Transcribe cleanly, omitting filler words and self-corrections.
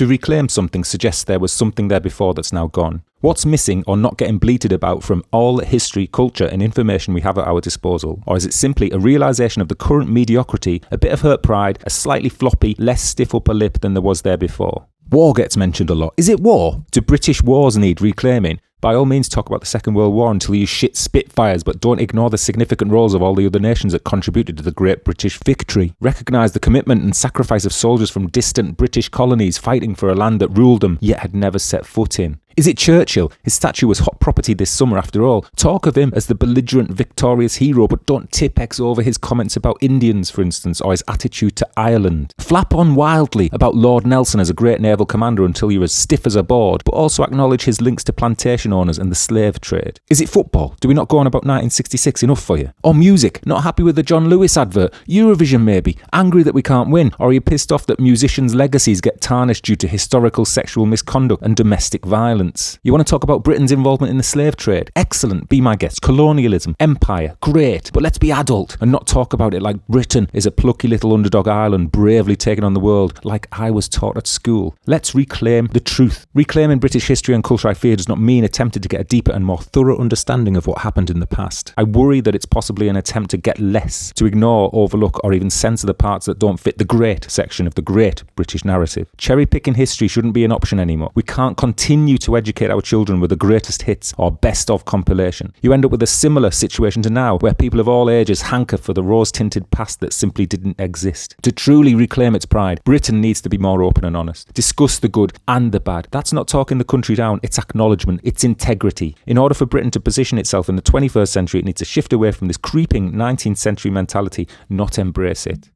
To reclaim something suggests there was something there before that's now gone. What's missing or not getting bleated about from all history, culture and information we have at our disposal? Or is it simply a realisation of the current mediocrity, a bit of hurt pride, a slightly floppy, less stiff upper lip than there was there before? War gets mentioned a lot. Is it war? Do British wars need reclaiming? By all means talk about the Second World War until you shit spitfires, but don't ignore the significant roles of all the other nations that contributed to the Great British Victory. Recognise the commitment and sacrifice of soldiers from distant British colonies fighting for a land that ruled them, yet had never set foot in. Is it Churchill? His statue was hot property this summer after all. Talk of him as the belligerent victorious hero, but don't tippex over his comments about Indians, for instance, or his attitude to Ireland. Flap on wildly about Lord Nelson as a great naval commander until you're as stiff as a board, but also acknowledge his links to plantation owners and the slave trade. Is it football? Do we not go on about 1966 enough for you? Or music? Not happy with the John Lewis advert? Eurovision maybe? Angry that we can't win? Or are you pissed off that musicians' legacies get tarnished due to historical sexual misconduct and domestic violence? You want to talk about Britain's involvement in the slave trade? Excellent, be my guest. Colonialism, empire, great. But let's be adult and not talk about it like Britain is a plucky little underdog island bravely taking on the world like I was taught at school. Let's reclaim the truth. Reclaiming British history and culture, I fear, does not mean attempting to get a deeper and more thorough understanding of what happened in the past. I worry that it's possibly an attempt to get less, to ignore, overlook or even censor the parts that don't fit the great section of the great British narrative. Cherry-picking history shouldn't be an option anymore. We can't continue to educate our children with the greatest hits or best of compilation. You end up with a similar situation to now, where people of all ages hanker for the rose-tinted past that simply didn't exist. To truly reclaim its pride, Britain needs to be more open and honest. Discuss the good and the bad. That's not talking the country down, it's acknowledgement, it's integrity. In order for Britain to position itself in the 21st century, it needs to shift away from this creeping 19th century mentality, not embrace it.